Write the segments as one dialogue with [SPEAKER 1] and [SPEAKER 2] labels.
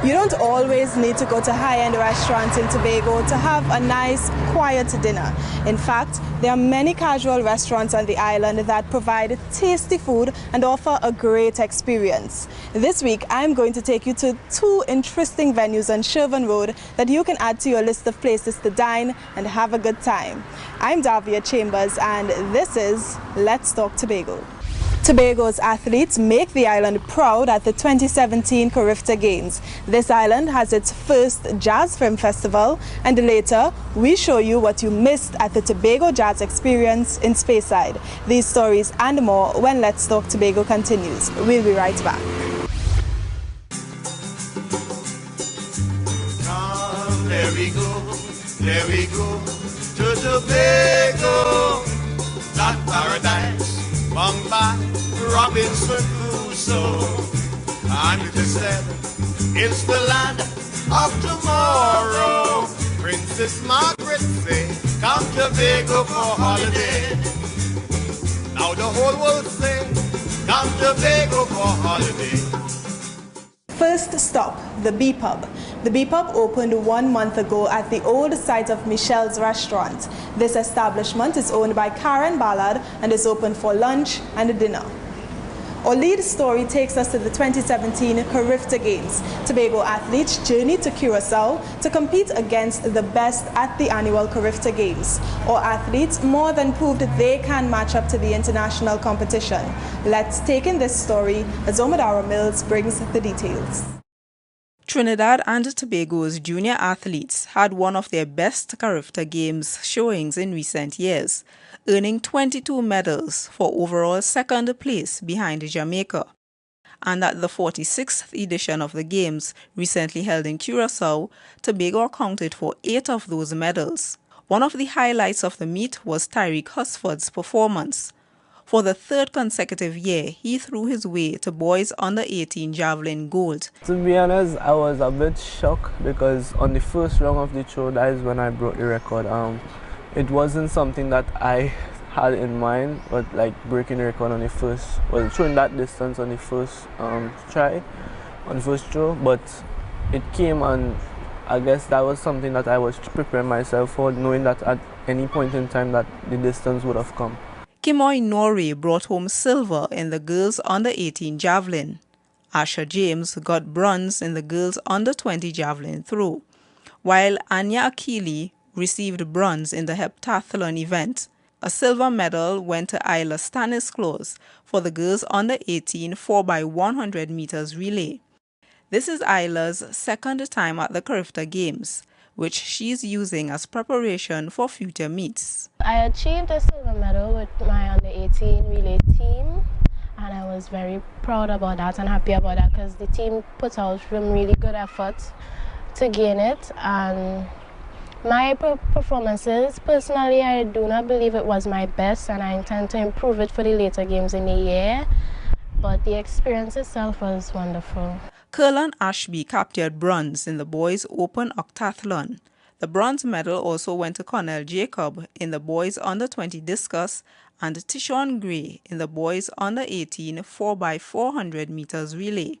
[SPEAKER 1] You don't always need to go to high-end restaurants in Tobago to have a nice, quiet dinner. In fact, there are many casual restaurants on the island that provide tasty food and offer a great experience. This week, I'm going to take you to two interesting venues on Sherburne Road that you can add to your list of places to dine and have a good time. I'm Davia Chambers, and this is Let's Talk Tobago. Tobago's athletes make the island proud at the 2017 Carifta Games. This island has its first Jazz Film Festival, and later we show you what you missed at the Tobago Jazz Experience in Speyside. These stories and more when Let's Talk Tobago continues. We'll be right back.
[SPEAKER 2] Come, there we go to Tobago, that paradise. Bung by Robinson Crusoe, and it is said it's the land of tomorrow. Princess Margaret say, come Tobago for holiday. Now the whole world say, come Tobago for holiday.
[SPEAKER 1] First stop, the B Pub. The B Pub opened 1 month ago at the old site of Michelle's restaurant. This establishment is owned by Karen Ballard and is open for lunch and dinner. Our lead story takes us to the 2017 Carifta Games. Tobago athletes journeyed to Curacao to compete against the best at the annual Carifta Games. Our athletes more than proved they can match up to the international competition. Let's take in this story as Omadara Mills brings the details.
[SPEAKER 3] Trinidad and Tobago's junior athletes had one of their best Carifta Games showings in recent years, earning 22 medals for overall second place behind Jamaica. And at the 46th edition of the Games, recently held in Curacao, Tobago accounted for 8 of those medals. One of the highlights of the meet was Tyreek Husford's performance. For the third consecutive year, he threw his way to boys under 18 javelin gold.
[SPEAKER 4] To be honest, I was a bit shocked because on the first round of the throw, that is when I broke the record. It wasn't something that I had in mind, but like breaking the record on the first, well, throwing that distance on the first try, on the first throw, but it came, and I guess that was something that I was preparing myself for, knowing that at any point in time that the distance would have come.
[SPEAKER 3] Kimoy Norrie brought home silver in the girls under 18 javelin. Asha James got bronze in the girls under 20 javelin throw, while Anya Akili received bronze in the heptathlon event. A silver medal went to Isla Stanislaus for the girls under 18 4x100 meters relay. This is Isla's second time at the Carifta Games, which she's using as preparation for future meets.
[SPEAKER 5] I achieved a silver medal with my under 18 relay team, and I was very proud about that and happy about that because the team put out some really good effort to gain it. And my performances, personally, I do not believe it was my best, and I intend to improve it for the later games in the year, but the experience itself was wonderful.
[SPEAKER 3] Curlan Ashby captured bronze in the boys' open octathlon. The bronze medal also went to Cornell Jacob in the boys under 20 discus and Tishon Gray in the boys under 18 4x400 meters relay.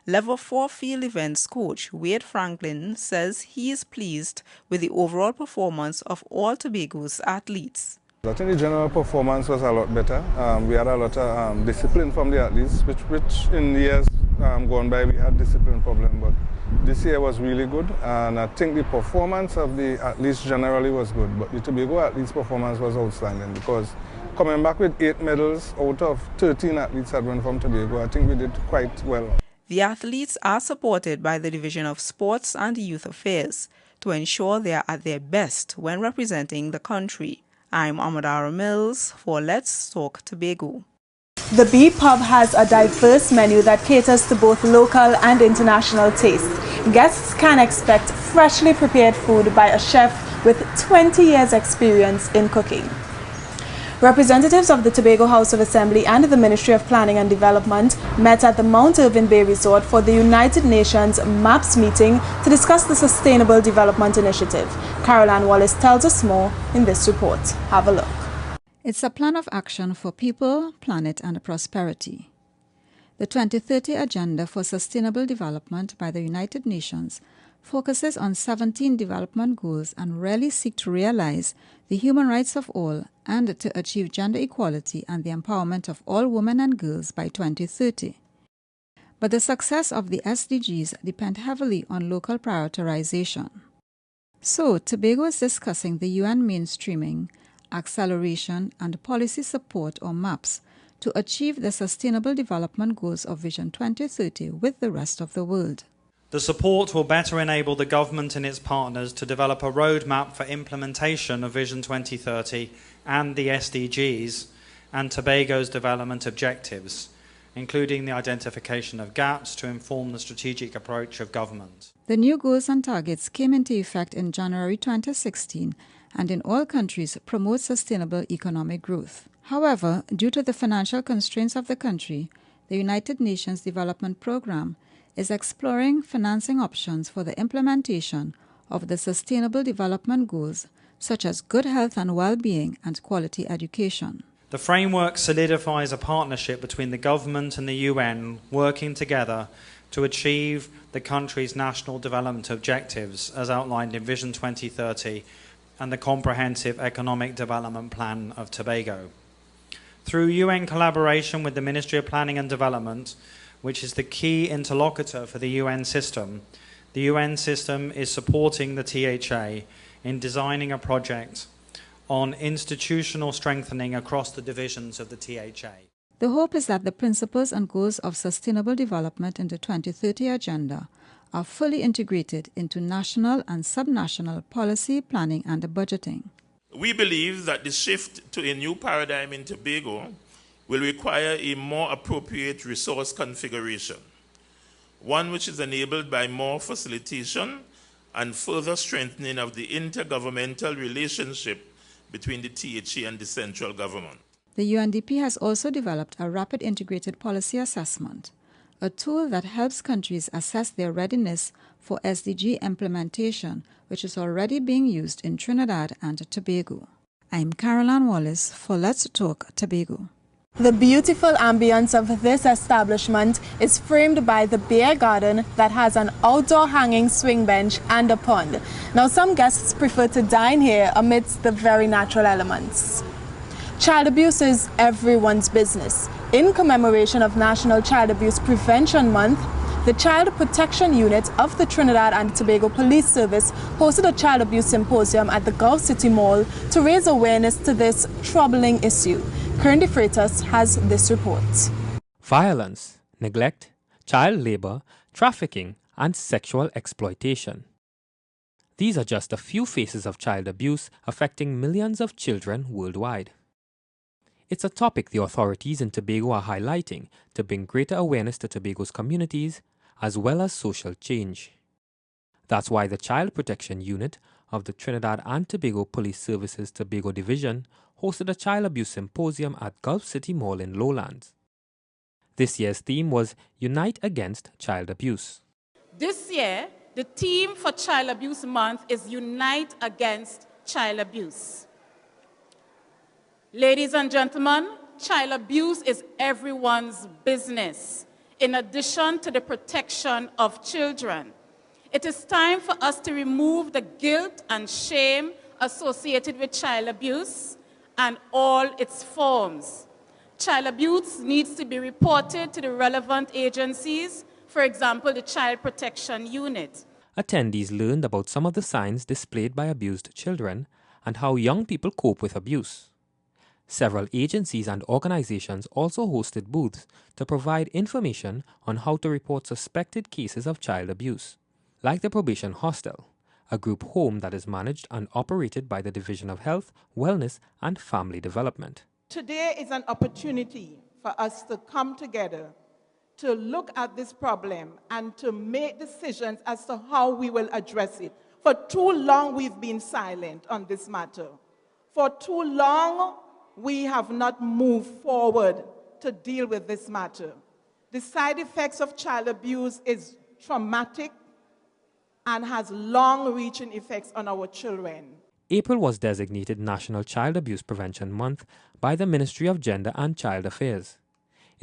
[SPEAKER 3] Level 4 field events coach Wade Franklin says he is pleased with the overall performance of all Tobago's athletes.
[SPEAKER 6] I think the general performance was a lot better. We had a lot of discipline from the athletes, which in the years gone by we had discipline problem, but this year was really good, and I think the performance of the athletes generally was good, but the Tobago athletes' performance was outstanding because coming back with 8 medals out of 13 athletes that went from Tobago, I think we did quite well.
[SPEAKER 3] The athletes are supported by the Division of Sports and Youth Affairs to ensure they are at their best when representing the country. I'm Amadara Mills for Let's Talk Tobago.
[SPEAKER 1] The B Pub has a diverse menu that caters to both local and international tastes. Guests can expect freshly prepared food by a chef with 20 years experience in cooking. Representatives of the Tobago House of Assembly and the Ministry of Planning and Development met at the Mount Irving Bay Resort for the United Nations MAPS meeting to discuss the Sustainable Development Initiative. Caroline Wallace tells us more in this report. Have a look.
[SPEAKER 7] It's a plan of action for people, planet and prosperity. The 2030 Agenda for Sustainable Development by the United Nations focuses on 17 development goals and really seek to realize the human rights of all and to achieve gender equality and the empowerment of all women and girls by 2030. But the success of the SDGs depend heavily on local prioritization. So, Tobago is discussing the UN mainstreaming, acceleration, and policy support or MAPS to achieve the Sustainable Development Goals of Vision 2030 with the rest of the world.
[SPEAKER 8] The support will better enable the government and its partners to develop a roadmap for implementation of Vision 2030 and the SDGs and Tobago's development objectives, including the identification of gaps to inform the strategic approach of government.
[SPEAKER 7] The new goals and targets came into effect in January 2016 and in all countries promote sustainable economic growth. However, due to the financial constraints of the country, the United Nations Development Programme is exploring financing options for the implementation of the Sustainable Development Goals, such as good health and well-being and quality education.
[SPEAKER 8] The framework solidifies a partnership between the government and the UN working together to achieve the country's national development objectives as outlined in Vision 2030 and the Comprehensive Economic Development Plan of Tobago. Through UN collaboration with the Ministry of Planning and Development, which is the key interlocutor for the UN system is supporting the THA in designing a project on institutional strengthening across the divisions of the THA.
[SPEAKER 7] The hope is that the principles and goals of sustainable development in the 2030 Agenda are fully integrated into national and subnational policy, planning and budgeting.
[SPEAKER 9] We believe that the shift to a new paradigm in Tobago will require a more appropriate resource configuration, one which is enabled by more facilitation and further strengthening of the intergovernmental relationship between the THA and the central government.
[SPEAKER 7] The UNDP has also developed a rapid integrated policy assessment, a tool that helps countries assess their readiness for SDG implementation, which is already being used in Trinidad and Tobago. I'm Caroline Wallace for Let's Talk Tobago.
[SPEAKER 1] The beautiful ambience of this establishment is framed by the beer garden that has an outdoor hanging swing bench and a pond. Now, some guests prefer to dine here amidst the very natural elements. Child abuse is everyone's business. In commemoration of National Child Abuse Prevention Month, the Child Protection Unit of the Trinidad and Tobago Police Service hosted a child abuse symposium at the Gulf City Mall to raise awareness to this troubling issue. Currently Freitas has this report.
[SPEAKER 10] Violence, neglect, child labor, trafficking, and sexual exploitation. These are just a few faces of child abuse affecting millions of children worldwide. It's a topic the authorities in Tobago are highlighting to bring greater awareness to Tobago's communities as well as social change. That's why the Child Protection Unit of the Trinidad and Tobago Police Services Tobago Division hosted a child abuse symposium at Gulf City Mall in Lowlands. This year's theme was Unite Against Child Abuse.
[SPEAKER 11] This year, the theme for Child Abuse Month is Unite Against Child Abuse. Ladies and gentlemen, child abuse is everyone's business, in addition to the protection of children. It is time for us to remove the guilt and shame associated with child abuse and all its forms. Child abuse needs to be reported to the relevant agencies, for example, the Child Protection Unit.
[SPEAKER 10] Attendees learned about some of the signs displayed by abused children and how young people cope with abuse. Several agencies and organizations also hosted booths to provide information on how to report suspected cases of child abuse, like the Probation Hostel, a group home that is managed and operated by the Division of Health, Wellness and Family Development.
[SPEAKER 12] Today is an opportunity for us to come together to look at this problem and to make decisions as to how we will address it. For too long, we've been silent on this matter. For too long, we have not moved forward to deal with this matter. The side effects of child abuse is traumatic and has long-reaching effects on our children.
[SPEAKER 10] April was designated National Child Abuse Prevention Month by the Ministry of Gender and Child Affairs.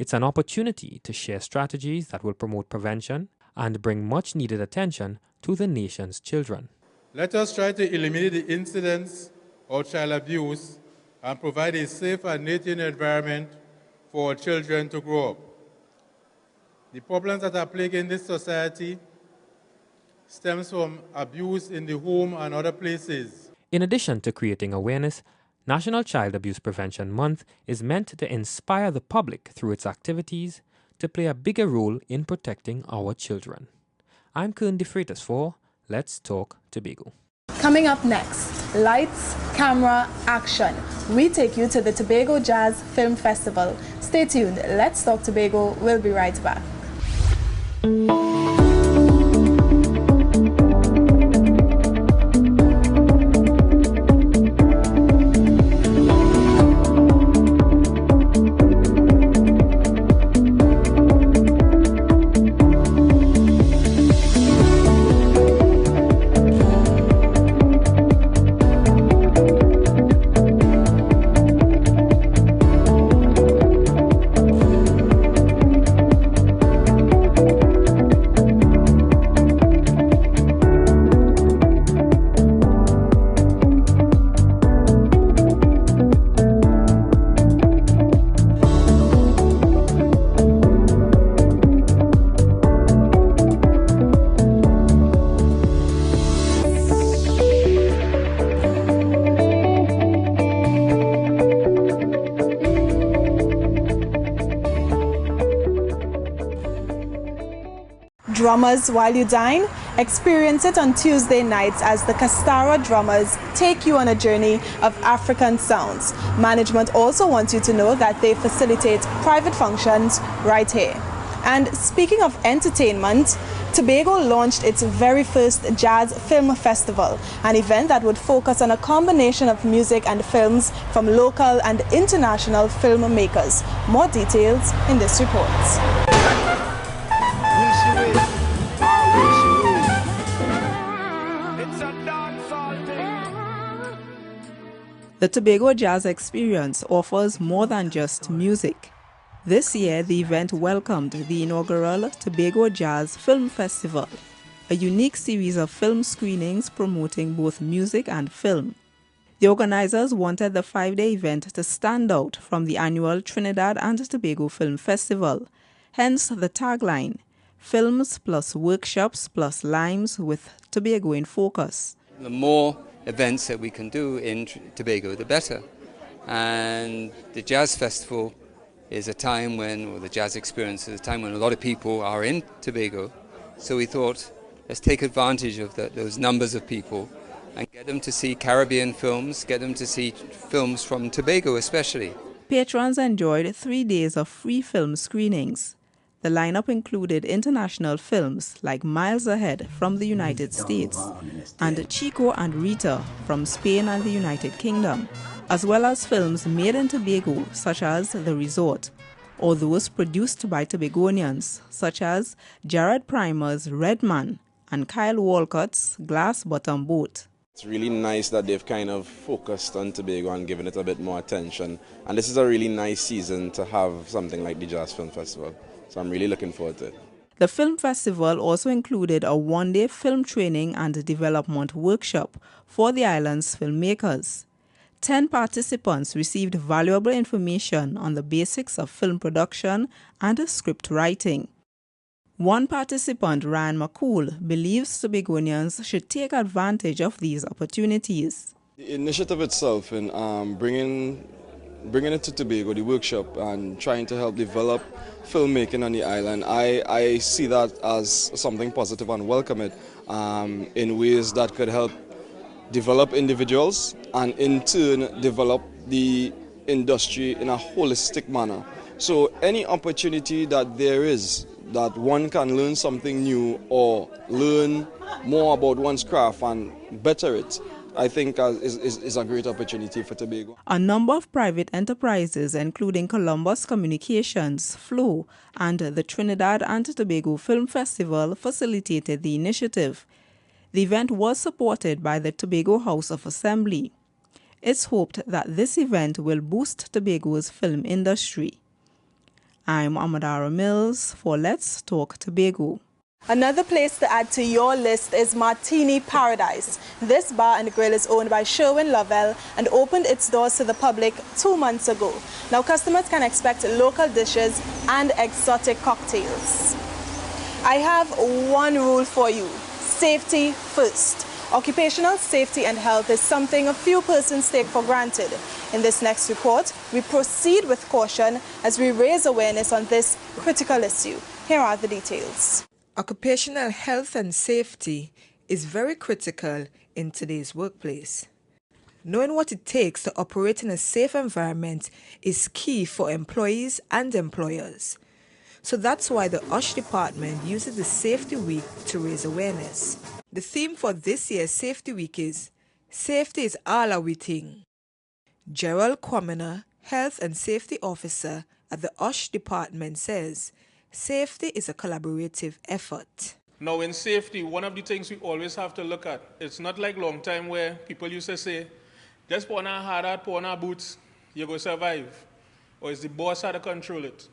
[SPEAKER 10] It's an opportunity to share strategies that will promote prevention and bring much needed attention to the nation's children.
[SPEAKER 13] Let us try to eliminate the incidents of child abuse and provide a safe and nurturing environment for our children to grow up. The problems that are plaguing this society stems from abuse in the home and other places.
[SPEAKER 10] In addition to creating awareness, National Child Abuse Prevention Month is meant to inspire the public through its activities to play a bigger role in protecting our children. I'm Kern De Freitas for Let's Talk Tobago.
[SPEAKER 1] Coming up next, lights, camera, action. We take you to the Tobago Jazz Film Festival. Stay tuned. Let's Talk Tobago. We'll be right back. Drummers While You Dine? Experience it on Tuesday nights as the Castara drummers take you on a journey of African sounds. Management also wants you to know that they facilitate private functions right here. And speaking of entertainment, Tobago launched its very first Jazz Film Festival, an event that would focus on a combination of music and films from local and international filmmakers. More details in this report.
[SPEAKER 3] The Tobago Jazz Experience offers more than just music. This year, the event welcomed the inaugural Tobago Jazz Film Festival, a unique series of film screenings promoting both music and film. The organizers wanted the 5-day event to stand out from the annual Trinidad and Tobago Film Festival, hence the tagline, Films plus Workshops plus Limes with Tobago in Focus.
[SPEAKER 14] The more events that we can do in Tobago, the better. And the Jazz Festival is a time when, or the Jazz Experience is a time when a lot of people are in Tobago. So we thought, let's take advantage of those numbers of people and get them to see Caribbean films, get them to see films from Tobago especially.
[SPEAKER 3] Patrons enjoyed 3 days of free film screenings. The lineup included international films like Miles Ahead from the United States and Chico and Rita from Spain and the United Kingdom, as well as films made in Tobago such as The Resort, or those produced by Tobagonians such as Jared Primer's Red Man and Kyle Walcott's Glass Bottom Boat.
[SPEAKER 15] It's really nice that they've kind of focused on Tobago and given it a bit more attention. And this is a really nice season to have something like the Jazz Film Festival. So I'm really looking forward to it.
[SPEAKER 3] The film festival also included a 1-day film training and development workshop for the island's filmmakers. 10 participants received valuable information on the basics of film production and script writing. One participant, Ryan McCool, believes Tobagonians should take advantage of these opportunities.
[SPEAKER 16] The initiative itself in bringing it to Tobago, the workshop, and trying to help develop filmmaking on the island, I see that as something positive and welcome it in ways that could help develop individuals and in turn develop the industry in a holistic manner. So any opportunity that there is that one can learn something new or learn more about one's craft and better it, I think is a great opportunity for Tobago.
[SPEAKER 3] A number of private enterprises, including Columbus Communications, Flow, and the Trinidad and Tobago Film Festival, facilitated the initiative. The event was supported by the Tobago House of Assembly. It's hoped that this event will boost Tobago's film industry. I'm Amadara Mills for Let's Talk Tobago.
[SPEAKER 1] Another place to add to your list is Martini Paradise. This bar and grill is owned by Sherwin Lovell and opened its doors to the public 2 months ago. Now customers can expect local dishes and exotic cocktails. I have one rule for you: safety first. Occupational safety and health is something a few persons take for granted. In this next report, we proceed with caution as we raise awareness on this critical issue. Here are the details.
[SPEAKER 17] Occupational health and safety is very critical in today's workplace. Knowing what it takes to operate in a safe environment is key for employees and employers. So that's why the USH department uses the Safety Week to raise awareness. The theme for this year's Safety Week is Safety is All Our Thing. Gerald Quamina, Health and Safety Officer at the USH department, says safety is a collaborative effort.
[SPEAKER 18] Now in safety, one of the things we always have to look at, it's not like long time where people used to say, just put on a hard hat, put on a boots, you're going to survive. Or is the boss how to control it?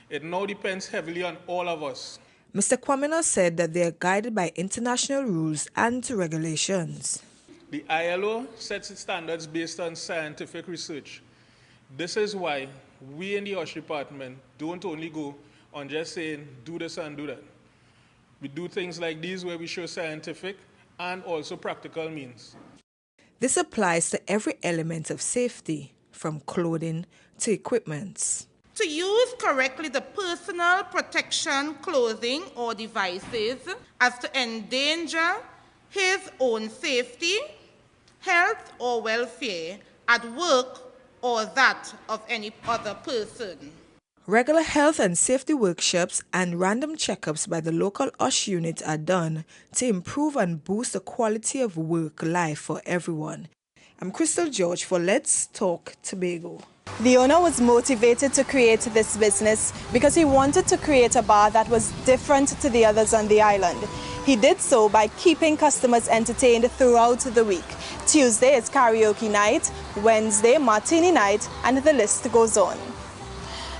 [SPEAKER 18] It now depends heavily on all of us.
[SPEAKER 17] Mr. Quamina said that they are guided by international rules and regulations.
[SPEAKER 18] The ILO sets its standards based on scientific research. This is why we in the USH department don't only go on just saying do this and do that. We do things like these where we show scientific and also practical means.
[SPEAKER 17] This applies to every element of safety, from clothing to equipment.
[SPEAKER 19] To use correctly the personal protection clothing or devices as to endanger his own safety, health or welfare at work or that of any other person.
[SPEAKER 17] Regular health and safety workshops and random checkups by the local USH unit are done to improve and boost the quality of work life for everyone. I'm Crystal George for Let's Talk Tobago.
[SPEAKER 1] The owner was motivated to create this business because he wanted to create a bar that was different to the others on the island. He did so by keeping customers entertained throughout the week. Tuesday is karaoke night, Wednesday martini night, and the list goes on.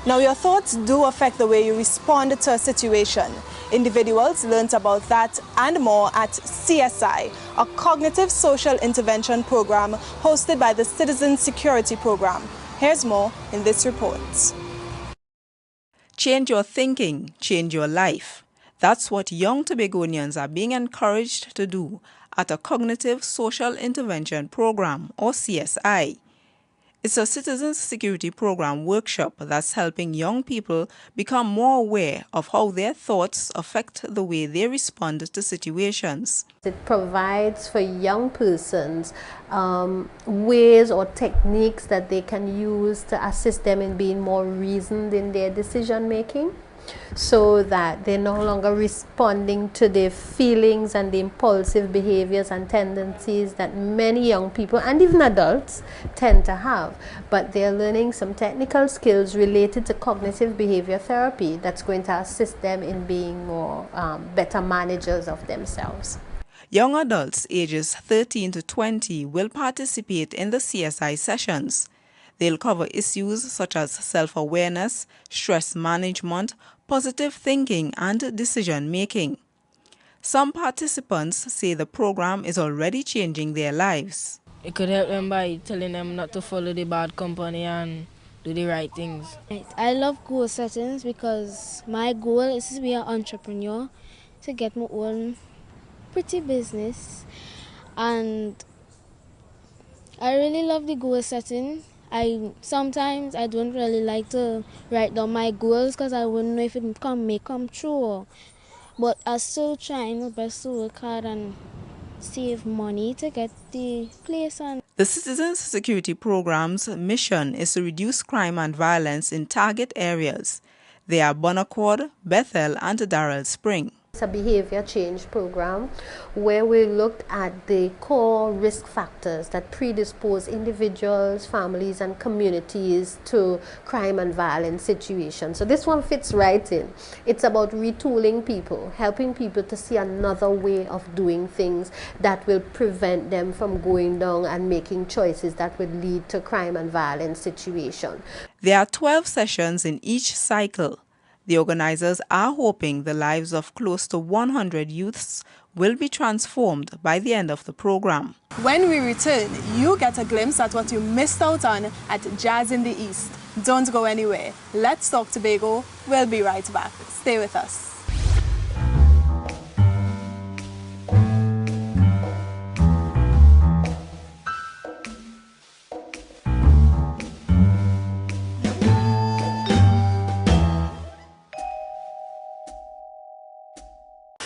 [SPEAKER 1] Now your thoughts do affect the way you respond to a situation. Individuals learnt about that and more at CSI, a cognitive social intervention program hosted by the Citizen Security Program. Here's more in this report.
[SPEAKER 3] Change your thinking, change your life. That's what young Tobagonians are being encouraged to do at a Cognitive Social Intervention Program, or CSI. It's a Citizen Security Program workshop that's helping young people become more aware of how their thoughts affect the way they respond to situations.
[SPEAKER 5] It provides for young persons ways or techniques that they can use to assist them in being more reasoned in their decision making, so that they're no longer responding to their feelings and the impulsive behaviors and tendencies that many young people and even adults tend to have. But they're learning some technical skills related to cognitive behavior therapy that's going to assist them in being more better managers of themselves.
[SPEAKER 3] Young adults ages 13 to 20 will participate in the CSI sessions. They'll cover issues such as self-awareness, stress management, positive thinking, and decision-making. Some participants say the program is already changing their lives.
[SPEAKER 20] It could help them by telling them not to follow the bad company and do the right things.
[SPEAKER 21] I love goal settings because my goal is to be an entrepreneur, to get my own pretty business, and I really love the goal setting. Sometimes I don't really like to write down my goals because I wouldn't know if it may come true. But I'm still trying my best to work hard and save money to get the place on.
[SPEAKER 3] The Citizens Security Program's mission is to reduce crime and violence in target areas. They are Bonaccord, Bethel, and Darrell Spring.
[SPEAKER 5] It's a behavior change program where we looked at the core risk factors that predispose individuals, families, and communities to crime and violence situations. So this one fits right in. It's about retooling people, helping people to see another way of doing things that will prevent them from going down and making choices that would lead to crime and violence situation.
[SPEAKER 3] There are 12 sessions in each cycle. The organizers are hoping the lives of close to 100 youths will be transformed by the end of the program.
[SPEAKER 1] When we return, you get a glimpse at what you missed out on at Jazz in the East. Don't go anywhere. Let's Talk Tobago. We'll be right back. Stay with us.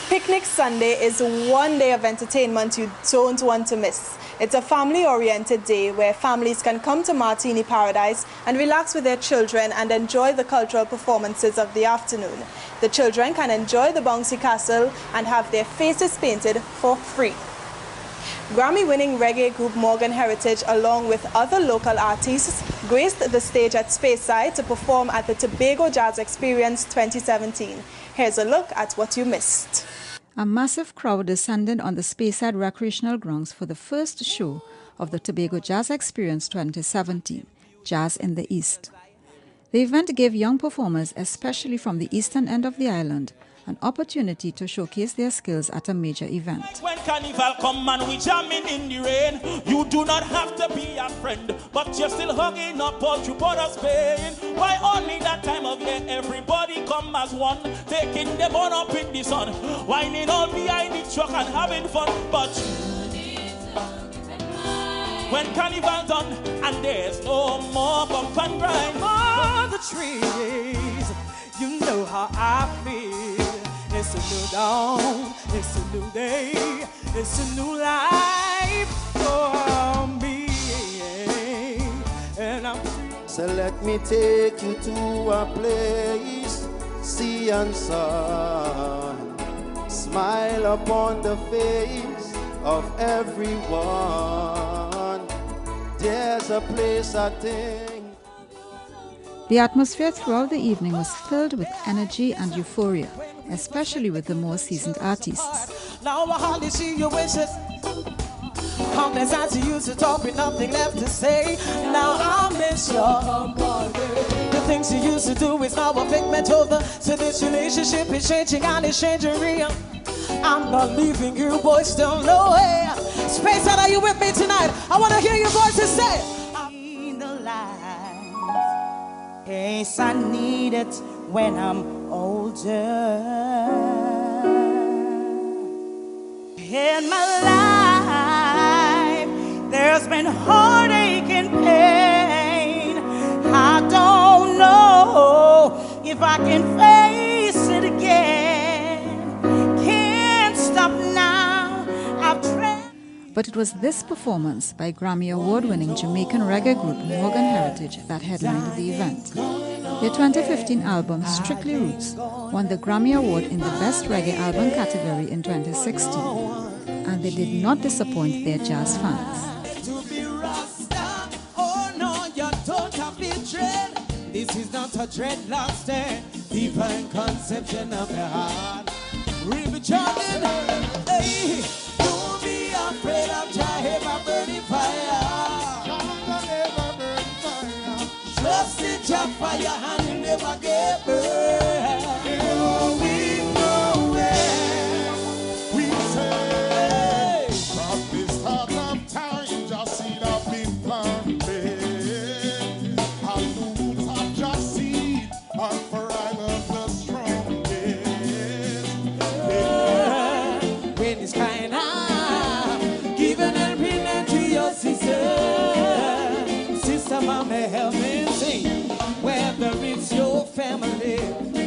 [SPEAKER 1] Picnic Sunday is one day of entertainment you don't want to miss. It's a family-oriented day where families can come to Martini Paradise and relax with their children and enjoy the cultural performances of the afternoon. The children can enjoy the bouncy castle and have their faces painted for free. Grammy-winning reggae group Morgan Heritage, along with other local artists, graced the stage at Speyside to perform at the Tobago Jazz Experience 2017. Here's a look at what you missed.
[SPEAKER 7] A massive crowd descended on the Speyside recreational grounds for the first show of the Tobago Jazz Experience 2017, Jazz in the East. The event gave young performers, especially from the eastern end of the island, an opportunity to showcase their skills at a major event.
[SPEAKER 2] When carnival come and we jamming in the rain, you do not have to be a friend, but you're still hugging up what you bought us paying. Why only that time of year everybody come as one, taking them on up in the sun, whining all behind the truck and having fun. But when carnival done and there's no more bump and grind
[SPEAKER 22] for the trees, you know how I feel. It's a new dawn, it's a new day, it's a new life for me, and I'm free.
[SPEAKER 23] So let me take you to a place, sea and sun, smile upon the face of everyone. There's a place I think.
[SPEAKER 7] The atmosphere throughout the evening was filled with energy and euphoria, especially with the more seasoned artists.
[SPEAKER 22] Now I hardly see your wishes. Countless as you used to talk with nothing left to say. Now I miss you. The things you used to do is now a figment over. So this relationship is changing and it's changing real. I'm not leaving you, boys, still nowhere. Speyside, are you with me tonight? I want to hear your voices say. In the light, case I need it when I'm older. In my life, there's been heartache and pain. I don't know if I can face it again. Can't stop now. I've tried.
[SPEAKER 7] But it was this performance by Grammy Award-winning Jamaican reggae group Morgan Heritage that headlined the event. Their 2015 album, Strictly Roots, won the Grammy Award in the Best Reggae Album category in 2016, and they did not disappoint their jazz fans.
[SPEAKER 22] This is not a dreadlock stand, divine conception of the heart. River Jordan, hey, don't be afraid of Jehovah burning fire. Trust in your fire and you never get burned. We know where we say from the start of time, just seed have been planted. And the roots have just seed and forever the strongest. When it's kind of giving helping to your sister. Sister, mama, help me. Whether it's your family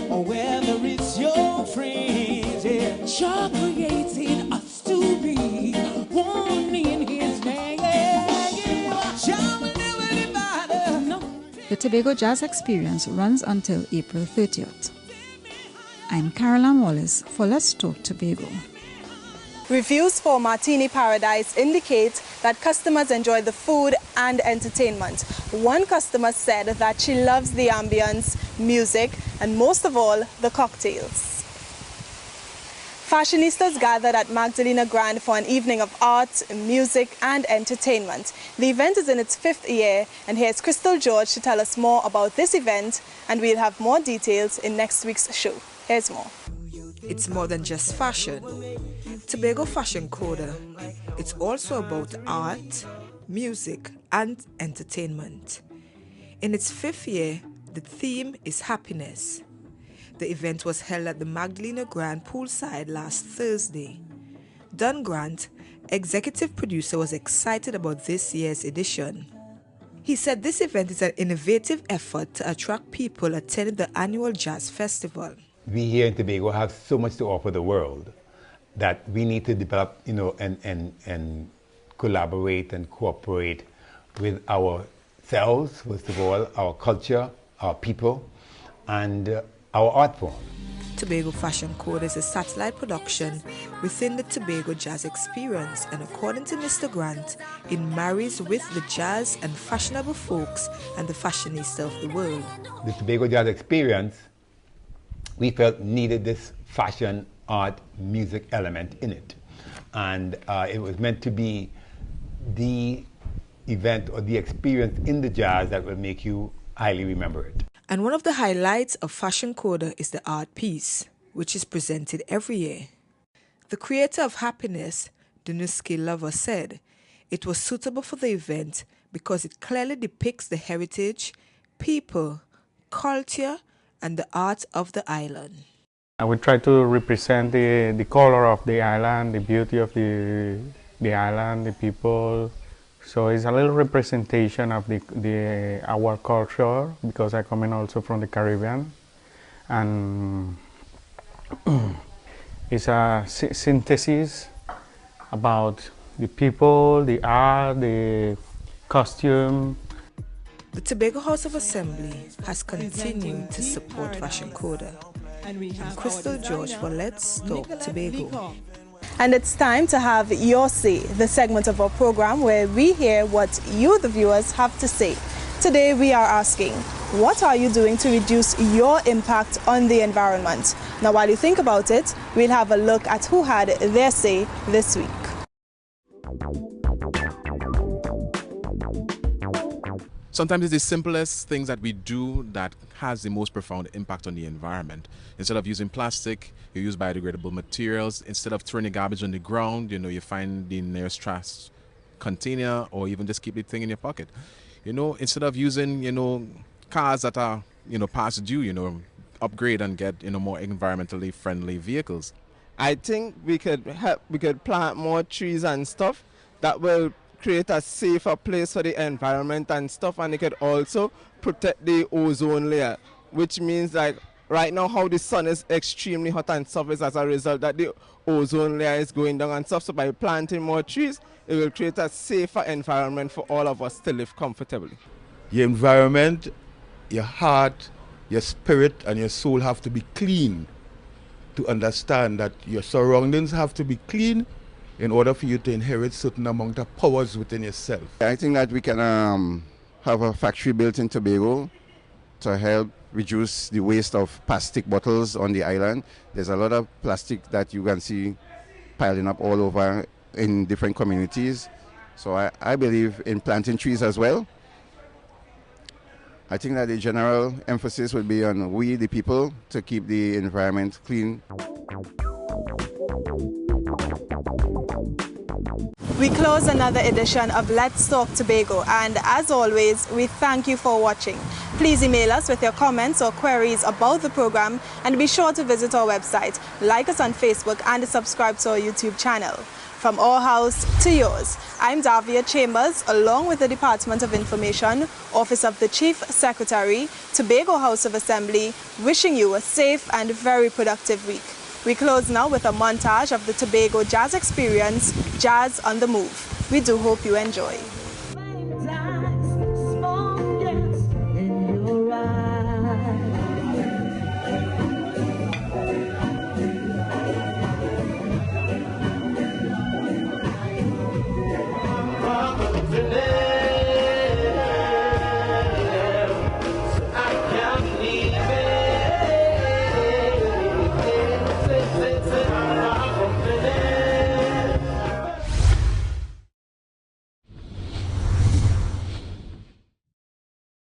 [SPEAKER 22] or whether it's your friends, yeah. You're creating us to be one in His name.
[SPEAKER 7] The Tobago Jazz Experience runs until April 30th. I'm Caroline Wallace for Let's Talk Tobago.
[SPEAKER 1] Reviews for Martini Paradise indicate that customers enjoy the food and entertainment. One customer said that she loves the ambience, music, and most of all, the cocktails. Fashionistas gathered at Magdalena Grand for an evening of art, music and entertainment. The event is in its 5th year, and here's Crystal George to tell us more about this event, and we'll have more details in next week's show. Here's more.
[SPEAKER 17] It's more than just fashion. Tobago Fashion Coda. It's also about art, music and entertainment. In its 5th year, the theme is happiness. The event was held at the Magdalena Grand poolside last Thursday. Don Grant, executive producer, was excited about this year's edition. He said this event is an innovative effort to attract people attending the annual jazz festival.
[SPEAKER 4] We here in Tobago have so much to offer the world that we need to develop, and collaborate and cooperate with ourselves, first of all, our culture, our people, and our art form.
[SPEAKER 17] Tobago Fashion Code is a satellite production within the Tobago Jazz Experience, and according to Mr. Grant, it marries with the jazz and fashionable folks and the fashionista of the world.
[SPEAKER 4] The Tobago Jazz Experience, we felt needed this fashion, art, music element in it. And it was meant to be the event or the experience in the jazz that will make you highly remember it.
[SPEAKER 17] And one of the highlights of Fashion Coda is the art piece, which is presented every year. The creator of Happiness, Danuski Lover, said it was suitable for the event because it clearly depicts the heritage, people, culture, and the art of the island.
[SPEAKER 6] I would try to represent the color of the island, the beauty of the island, the people. So it's a little representation of our culture, because I come in also from the Caribbean, and it's a synthesis about the people, the art, the costume.
[SPEAKER 17] The Tobago House of Assembly has continued to support Fashion Coda. I'm Crystal George for Let's Talk Tobago.
[SPEAKER 1] And it's time to have Your Say, the segment of our program where we hear what you, the viewers, have to say. Today we are asking, what are you doing to reduce your impact on the environment? Now, while you think about it, we'll have a look at who had their say this week.
[SPEAKER 8] Sometimes it's the simplest things that we do that has the most profound impact on the environment. Instead of using plastic, you use biodegradable materials. Instead of throwing the garbage on the ground, you find the nearest trash container, or even just keep the thing in your pocket. Instead of using, cars that are, past due, upgrade and get, more environmentally friendly vehicles.
[SPEAKER 24] I think we could plant more trees and stuff that will create a safer place for the environment and stuff, and it could also protect the ozone layer, which means like right now how the sun is extremely hot and stuff is as a result that the ozone layer is going down and stuff. So by planting more trees, it will create a safer environment for all of us to live comfortably.
[SPEAKER 25] Your environment, your heart, your spirit and your soul have to be clean to understand that your surroundings have to be clean in order for you to inherit certain amount of powers within yourself.
[SPEAKER 26] I think that we can have a factory built in Tobago to help reduce the waste of plastic bottles on the island. There's a lot of plastic that you can see piling up all over in different communities. So I believe in planting trees as well. I think that the general emphasis would be on we, the people, to keep the environment clean.
[SPEAKER 1] We close another edition of Let's Talk Tobago, and as always, we thank you for watching. Please email us with your comments or queries about the program, and be sure to visit our website, like us on Facebook, and subscribe to our YouTube channel. From our house to yours, I'm Davia Chambers, along with the Department of Information, Office of the Chief Secretary, Tobago House of Assembly, wishing you a safe and very productive week. We close now with a montage of the Tobago Jazz Experience, Jazz on the Move. We do hope you enjoy.